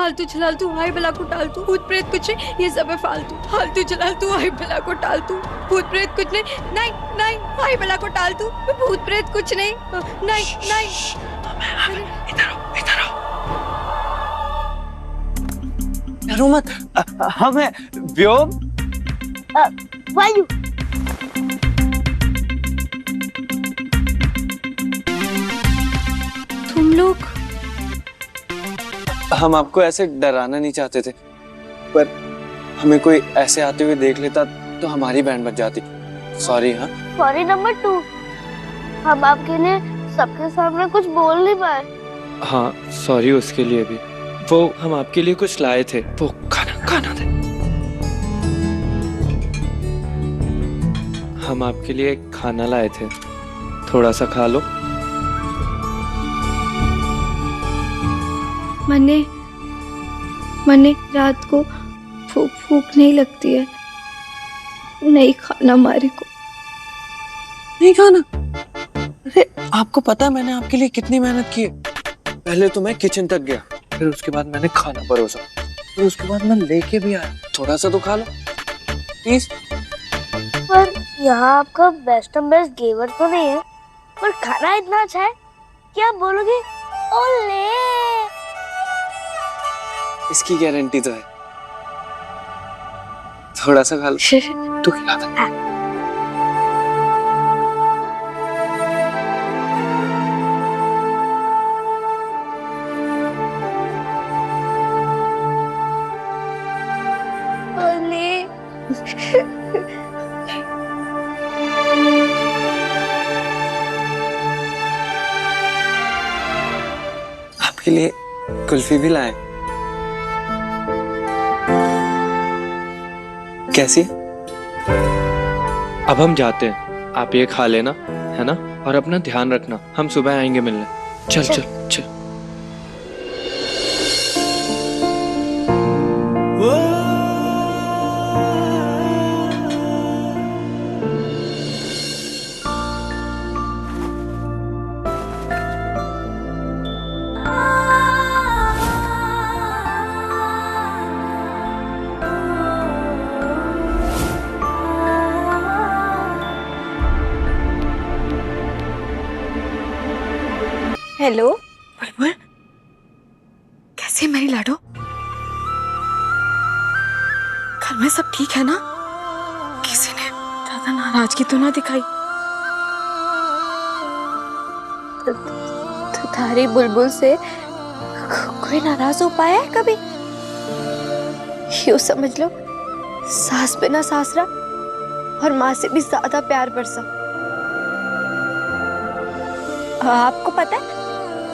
फालतू छलालतू हाय भला को टालतू, भूत प्रेत कुछ नहीं, ये सब है फालतू। फालतू छलालतू हाय भला को टालतू, भूत प्रेत कुछ नहीं, नहीं नहीं हाय भला को टालतू, भूत प्रेत कुछ नहीं, नहीं नहीं। इधर आओ, इधर आओ। डरो मत, हम हैं व्योम। वायु। तुम लोग? हम आपको ऐसे डराना नहीं चाहते थे, पर हमें कोई ऐसे आते हुए देख लेता तो हमारी बैंड बज जाती। सॉरी। हाँ सॉरी नंबर 2, हम आपके लिए सबके सामने कुछ बोल नहीं पाए। हाँ सॉरी उसके लिए भी। वो हम आपके लिए कुछ लाए थे, वो खाना दे। हम आपके लिए खाना लाए थे, थोड़ा सा खा लो। मने रात को भूख नहीं लगती है, नहीं खाना हमारे को। नहीं खाना? अरे आपको पता है मैंने आपके लिए कितनी मेहनत की है। पहले तो मैं किचन तक गया, फिर उसके बाद मैंने खाना परोसा, फिर उसके बाद मैं लेके भी आया। थोड़ा सा तो खा लो प्लीज। पर यहाँ आपका बेस्ट गेवर तो नहीं है, पर खाना इतना अच्छा है कि आप बोलोगे ओले। इसकी गारंटी तो है। थोड़ा सा खा लो, तू खिला दे। आपके लिए कुल्फी भी लाए। कैसी? अब हम जाते हैं, आप ये खा लेना, है ना? और अपना ध्यान रखना, हम सुबह आएंगे मिलने। चल चल चल। हेलो बुलबुल, कैसे मेरी लाडो? घर में सब ठीक है ना? किसी ने ज्यादा नाराजगी तो ना दिखाई? तुम्हारी बुलबुल से कोई नाराज हो पाया है कभी? यूं समझ लो सास बिना सासरा और माँ से भी ज्यादा प्यार बरसा। आपको पता है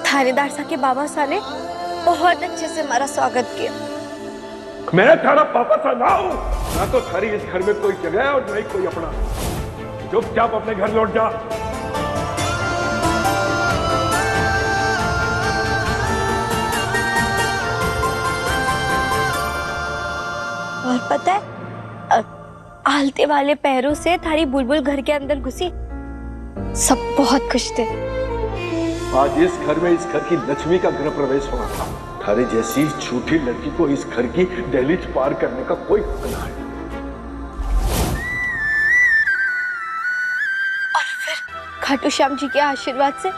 थानेदार साहब के बाबा साहब ने बहुत अच्छे से हमारा स्वागत किया। मैं थारा पापा सा ना हूं, ना तो थारी इस घर में कोई जगह है और ना ही कोई अपना। चुपचाप अपने घर लौट जा। और पता है आलते वाले पैरों से थारी बुलबुल घर के अंदर घुसी, सब बहुत खुश थे। आज इस घर में इस घर की लक्ष्मी का गृह प्रवेश होना था। थारे जैसी झूठी लड़की को इस घर की दहलीज पार करने का कोई हक ना है। और फिर खाटू श्याम जी के आशीर्वाद से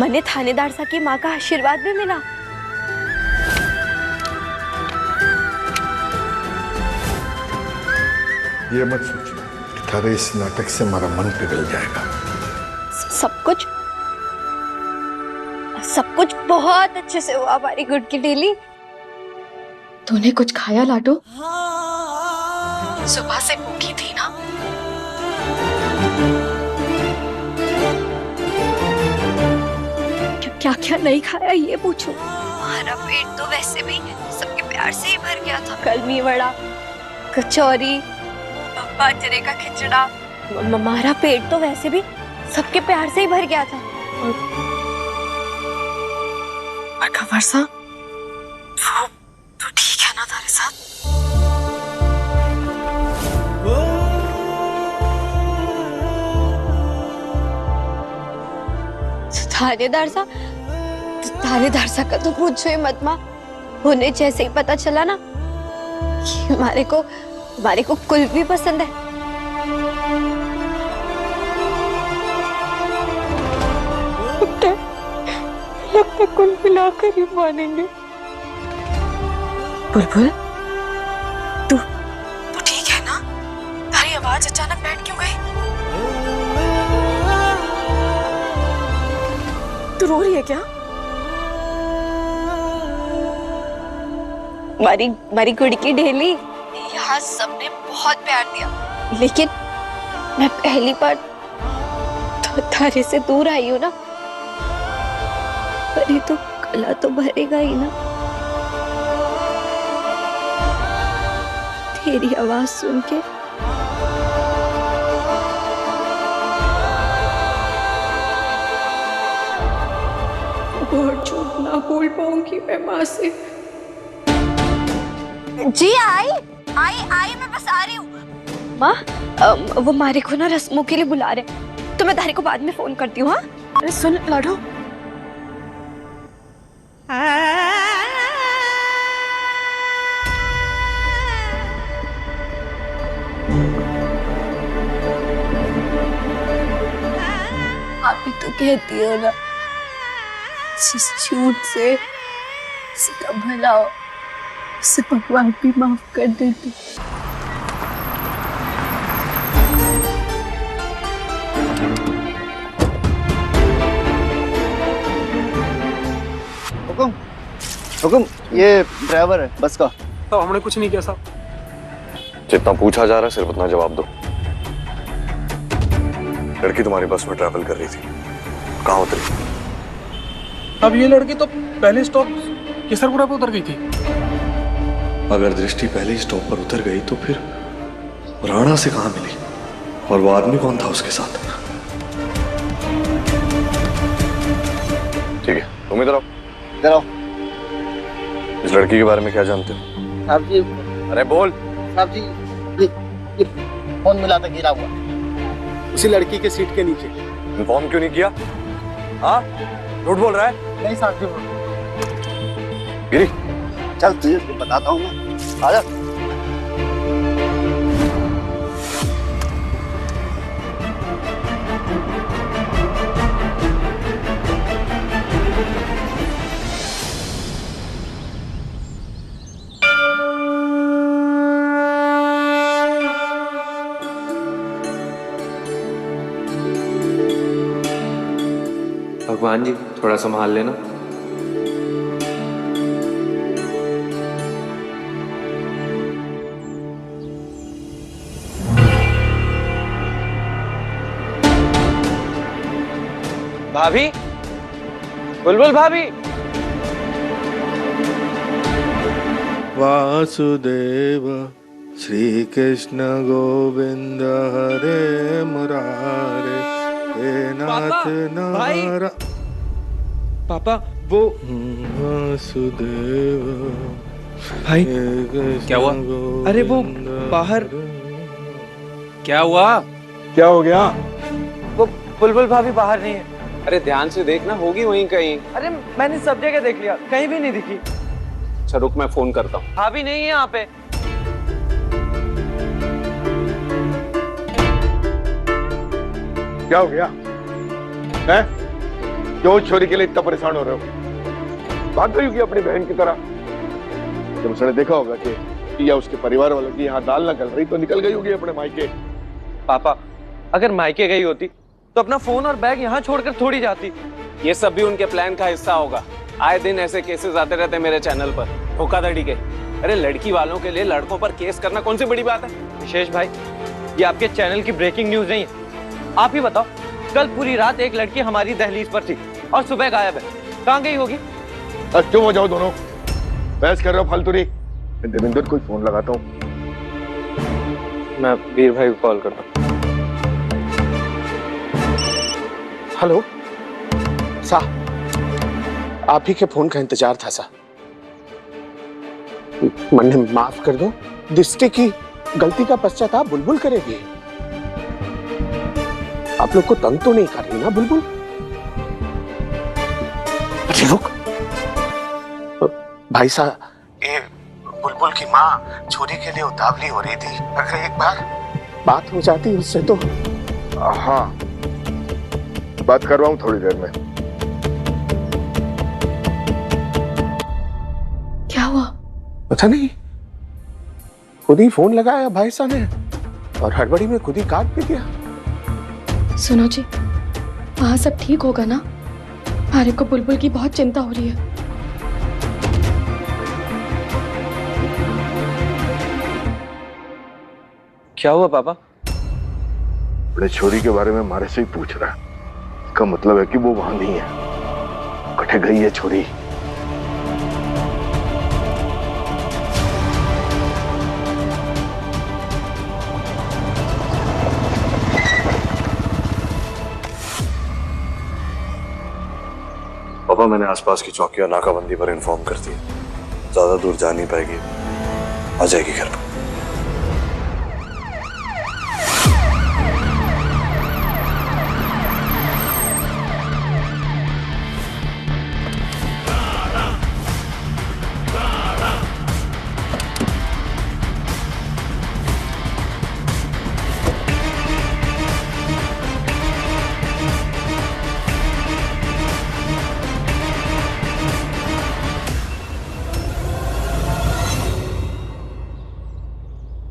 मने थानेदार साहब की माँ का आशीर्वाद भी मिला। ये मत सोचो कि थारे इस नाटक से हमारा मन पिघल जाएगा। सब कुछ बहुत अच्छे से हुआ हमारी गुड की डेली। तूने कुछ खाया लाडो? सुबह से भूखी थी ना? क्या क्या नहीं खाया ये पूछो। हमारा पेट तो वैसे भी सबके प्यार से ही भर गया था। कलमी वड़ा, कचौरी, बाजरे का खिचड़ा, हमारा पेट तो वैसे भी सबके प्यार से ही भर गया था। वर्षा, वो तो ठीक है ना तारे साथ? थानेदार साहब का तो पूछो ही मत माँ। उन्हें जैसे ही पता चला ना कि हमारे को कुल्फी पसंद है, लगता कुल्फी लाकर ही मानेंगे। बुलबुल, तू ठीक है ना? तारी आवाज अचानक बैठ क्यों गई? तू रो रही है क्या? मारी गुड़ की ढेली, यहाँ सबने बहुत प्यार दिया, लेकिन मैं पहली बार तारे से दूर आई हूँ ना, पर ये तो गला तो भरेगा ही ना। तेरी आवाज सुन के और झूठ ना बोल पाऊंगी मैं माँ से। जी आई मैं बस आ रही हूँ। माँ, वो मारे को ना रस्मों के लिए बुला रहे, तो मैं तारे को बाद में फोन करती हूँ। हाँ, अरे सुन लाडो, आप ही तो कहती हो ना, जिस झूठ से किसी का भला हो उसे भगवान भी माफ कर देती। हुकुम, हुकुम, ये ड्राइवर है बस का। तो हमने कुछ नहीं किया साहब। जितना पूछा जा रहा है सिर्फ उतना जवाब दो। लड़की तुम्हारी बस में ट्रैवल कर रही थी, कहाँ उतरी? अब ये लड़की तो पहले स्टॉप केसरपुरा पे उतर गई थी। अगर दृष्टि पहले स्टॉप पर उतर गई तो फिर राणा से कहाँ मिली, और वो आदमी कौन था उसके साथ? ठीक है, तुम इधर आओ। इधर आओ। इस लड़की के बारे में क्या जानते हो? साहब जी, अरे बोल। साहब जी, ये फोन मिला था, गिरा हुआ उसी लड़की के सीट के नीचे। इन्फॉर्म क्यों नहीं किया? हाँ, झूठ बोल रहा है? नहीं साहब जी। गिरी, चल तुझे बताता हूँ मैं, आजा। भगवान जी थोड़ा संभाल लेना। भाभी, बुलबुल भाभी। वासुदेव श्री कृष्ण गोविंद हरे मुरारे हे नाथ नारा। पापा वो वासुदेव भाई क्या हुआ? अरे वो बाहर क्या हुआ? क्या हो गया? वो बुलबुल भाभी बाहर नहीं है। अरे ध्यान से देखना, होगी वहीं कहीं। अरे मैंने सब जगह देख लिया, कहीं भी नहीं दिखी। अच्छा रुक, मैं फोन करता हूँ। भाभी नहीं है यहाँ पे। क्या हो गया है? क्यों छोरी के लिए इतना परेशान हो रहे हो? भाग गई होगी अपनी बहन की तरह। जब उसने देखा होगा कि या उसके परिवार वालों की यहाँ दाल ना गल रही तो निकल गई होगी अपने मायके। पापा, अगर मायके गई होती तो अपना फोन और बैग यहाँ छोड़कर थोड़ी जाती। ये सब भी उनके प्लान का हिस्सा होगा। आए दिन ऐसे केसेस आते रहते हैं मेरे चैनल पर, धोखाधड़ी के। अरे लड़की वालों के लिए लड़कों पर केस करना कौन सी बड़ी बात है? विशेष भाई, ये आपके चैनल की ब्रेकिंग न्यूज नहीं है। आप ही बताओ, कल पूरी रात एक लड़की हमारी दहलीज पर थी और सुबह गायब है। कहाँ गई होगी? चुप हो जाओ दोनों, बहस कर रहे हो फालतू नहीं। मैं देवेंद्र को फोन लगाता हूँ। मैं वीर भाई को कॉल करता हूँ। हेलो साहब, आप ही के फोन का इंतजार था साहब। मन्ने माफ कर दो, दृष्टि की गलती का पश्चाताप बुलबुल करेगी। आप लोग को तंग तो नहीं कर रही ना बुलबुल? अरे रुक भाई साहब, ये बुलबुल की माँ छोरी के लिए उतावली हो रही थी। अगर एक बार बात हो जाती उससे तो। हाँ, बात करवाऊं थोड़ी देर में। क्या हुआ? पता नहीं, खुद ही फोन लगाया भाई साहब ने और हड़बड़ी में खुद ही काट भी दिया। सुनो जी, वहाँ सब ठीक होगा ना? हमारे को बुलबुल की बहुत चिंता हो रही है। क्या हुआ पापा? अपने छोरी के बारे में हमारे से ही पूछ रहा है। इसका मतलब है कि वो वहां नहीं है। कटे गई है छोरी। पापा, मैंने आसपास की चौकियां नाकाबंदी पर इन्फॉर्म कर दी। ज्यादा दूर जा नहीं पाएगी, आ जाएगी घर पर।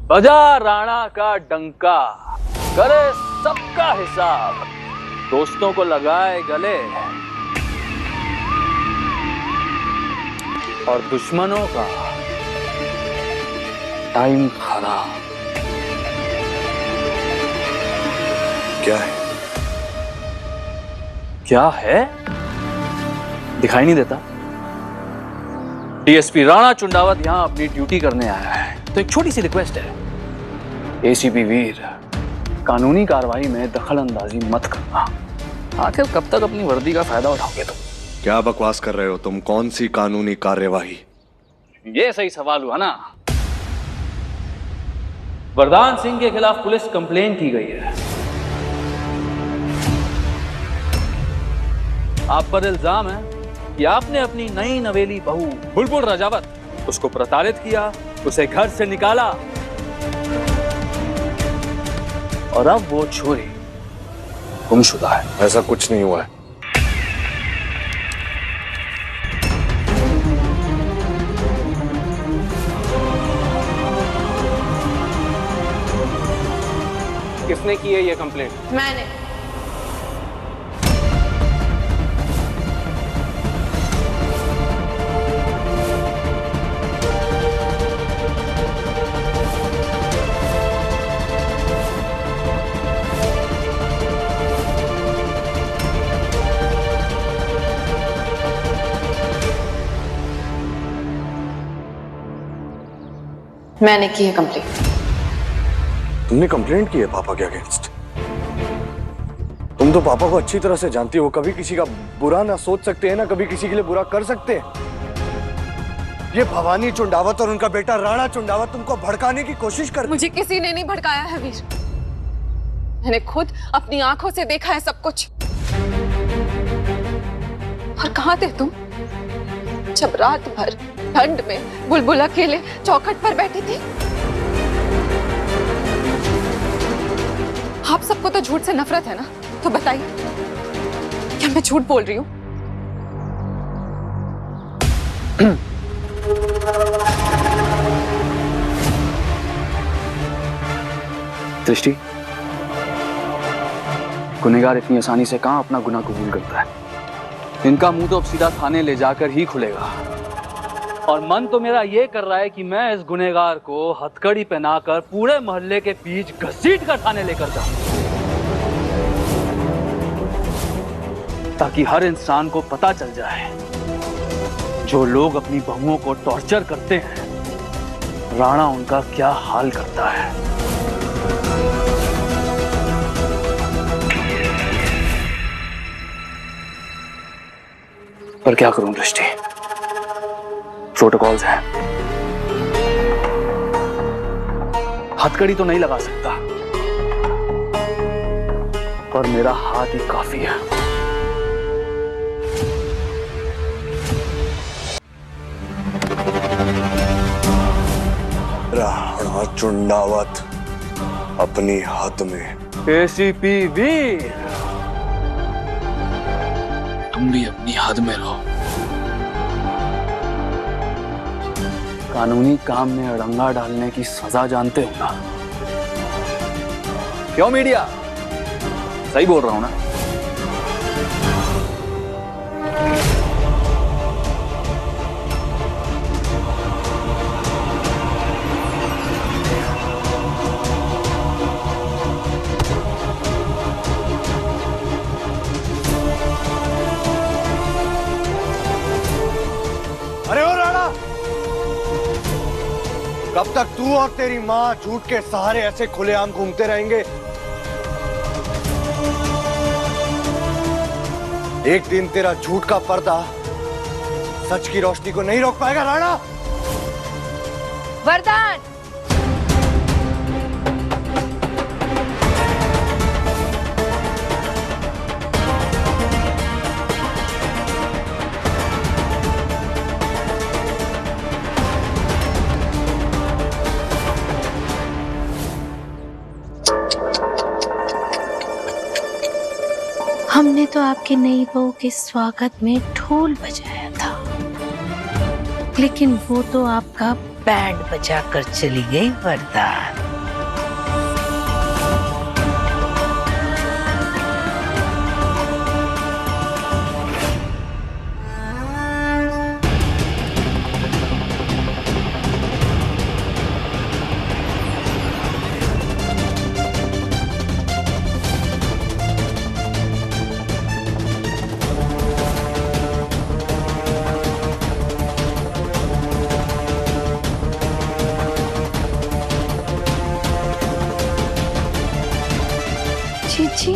बजा राणा का डंका, करे सबका हिसाब, दोस्तों को लगाए गले और दुश्मनों का टाइम खराब। क्या है? क्या है? दिखाई नहीं देता? डीएसपी राणा चुंडावत यहां अपनी ड्यूटी करने आया है, तो एक छोटी सी रिक्वेस्ट है। एसीपी वीर, कानूनी कार्रवाई में दखल अंदाजी मत करना। आखिर कब तक अपनी वर्दी का फायदा उठाओगे तुम? क्या बकवास कर रहे हो तुम? कौन सी कानूनी कार्यवाही? ये सही सवाल हुआ ना। वरदान सिंह के खिलाफ पुलिस कंप्लेन की गई है। आप पर इल्जाम है कि आपने अपनी नई नवेली बहू बुलबुल राजावत उसको प्रताड़ित किया, उसे घर से निकाला और अब वो छोरी गुमशुदा है। ऐसा कुछ नहीं हुआ है। किसने की है ये कंप्लेंट? मैंने। मैंने की है कंप्लेंट। तुमने कंप्लेंट की है पापा के अगेंस्ट? तुम तो पापा को अच्छी तरह से जानती हो, कभी किसी का बुरा ना सोच सकते हैं, ना कभी किसी के लिए बुरा कर सकते हैं। ये भवानी चुंडावत और उनका बेटा राणा चुंडावत तुमको भड़काने की कोशिश कर। मुझे किसी ने नहीं भड़काया है वीर, मैंने खुद अपनी आंखों से देखा है सब कुछ। और कहां थे तुम जब रात भर ठंड में बुलबुल अकेले चौखट पर बैठी थी? आप सबको तो झूठ से नफरत है ना, तो बताइए क्या मैं झूठ बोल रही हूं? दृष्टि, गुनहगार इतनी आसानी से कहां अपना गुनाह कबूल करता है। इनका मुंह तो अब सीधा थाने ले जाकर ही खुलेगा। और मन तो मेरा ये कर रहा है कि मैं इस गुनहगार को हथकड़ी पहनाकर पूरे मोहल्ले के बीच घसीट कर थाने लेकर जाऊं, ताकि हर इंसान को पता चल जाए जो लोग अपनी बहुओं को टॉर्चर करते हैं, राणा उनका क्या हाल करता है। पर क्या करूं दृष्टि, प्रोटोकॉल्स हैं। हथकड़ी तो नहीं लगा सकता, पर मेरा हाथ ही काफी है। चुंडावत अपनी हद में। एसीपी वीर, तुम भी अपनी हद में रहो। कानूनी काम में अड़ंगा डालने की सजा जानते हो ना? क्यों मीडिया, सही बोल रहा हूं ना? अरे ओ राणा, कब तक तू और तेरी माँ झूठ के सहारे ऐसे खुलेआम घूमते रहेंगे? एक दिन तेरा झूठ का पर्दा सच की रोशनी को नहीं रोक पाएगा राणा। वरदान, हमने तो आपकी नई बहू के स्वागत में ढोल बजाया था, लेकिन वो तो आपका बैंड बजा कर चली गई वरदान। चीची,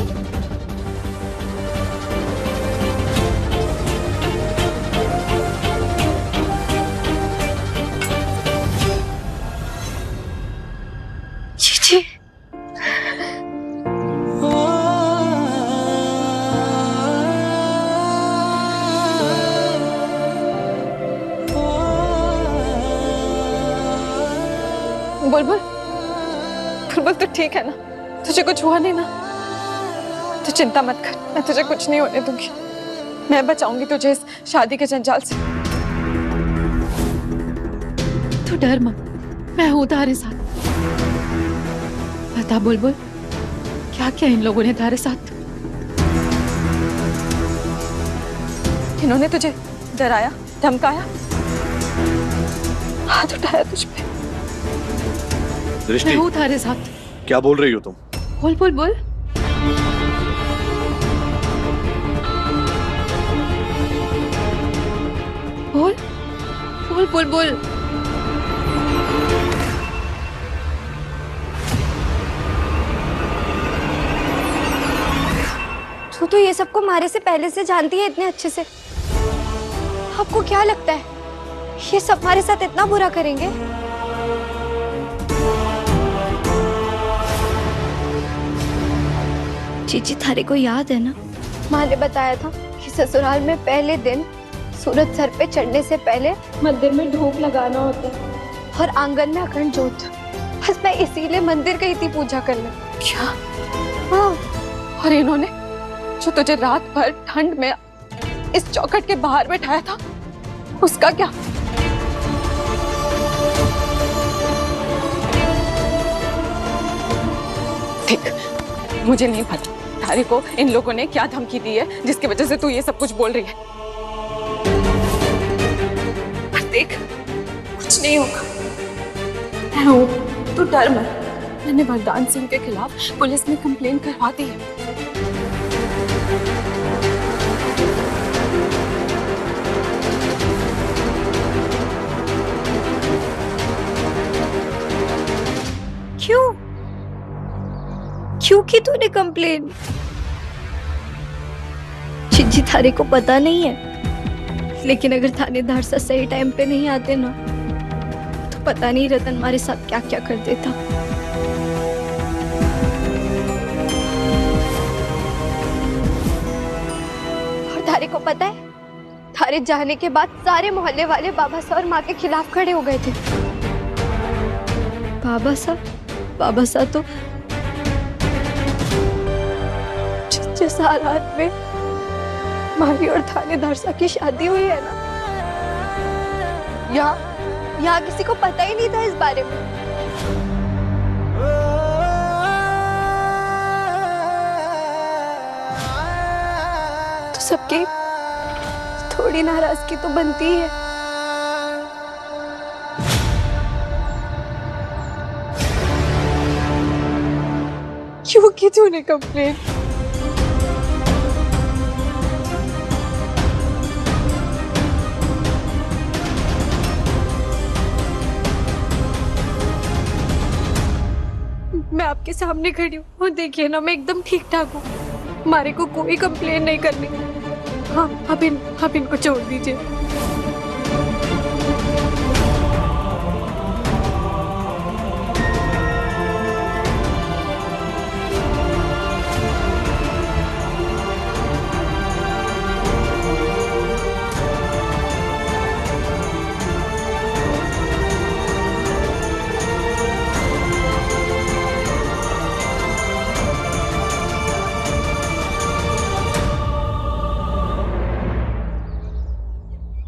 चीची, बुलबुल, बुलबुल तो ठीक है ना? तुझे कुछ हुआ नहीं ना? तू चिंता मत कर, मैं तुझे कुछ नहीं होने दूंगी। मैं बचाऊंगी तुझे इस शादी के जंजाल से। तू डर मत, मैं हूं तुम्हारे साथ। बता बुलबुल, क्या क्या इन लोगों ने तुम्हारे साथ? इन्होंने तुझे डराया, धमकाया, हाथ उठाया तुझ पे? दृष्टि, मैं हूं तुम्हारे साथ। क्या बोल रही हो तुम? बोल बोल बोल। बोल बोल बोल बोल। तू तो ये सबको मारे से पहले से जानती है इतने अच्छे से। आपको क्या लगता है ये सब हमारे साथ इतना बुरा करेंगे? चीची, थारे को याद है ना, माँ ने बताया था कि ससुराल में पहले दिन सूरज सर पे चढ़ने से पहले मंदिर में धूप लगाना होता है और आंगन में अखंड जोत। बस मैं इसीलिए मंदिर गई थी पूजा करने। क्या? हाँ। और इन्होंने जो तुझे रात भर ठंड में इस चौखट के बाहर बैठाया था, उसका क्या? देख, मुझे नहीं पता थारे को इन लोगों ने क्या धमकी दी है जिसकी वजह से तू ये सब कुछ बोल रही है। पर देख, कुछ नहीं होगा। मैं हूं, तू डर मत। मैंने वरदान सिंह के खिलाफ पुलिस में कंप्लेन करवा दी है। क्यों? क्यों की तूने कंप्लेन? चिज्जी, थारे को पता नहीं है, लेकिन अगर थानेदार सा सही टाइम पे नहीं आते ना, तो पता नहीं रतन हमारे साथ क्या क्या कर देता। और थारे को पता है, थारे जाने के बाद सारे मोहल्ले वाले बाबा साहब और माँ के खिलाफ खड़े हो गए थे। बाबा साहब तो जिस हालात में मारी और थानेदार साहब की शादी हुई है ना, यहाँ किसी को पता ही नहीं था इस बारे में। तो सबकी थोड़ी नाराजगी तो बनती है। क्यों की तूने कंप्लेन? मैं आपके सामने खड़ी हूँ और देखिए ना, मैं एकदम ठीक ठाक हूँ। हमारे को कोई कंप्लेन नहीं करनी। हाँ, अब इनको छोड़ दीजिए।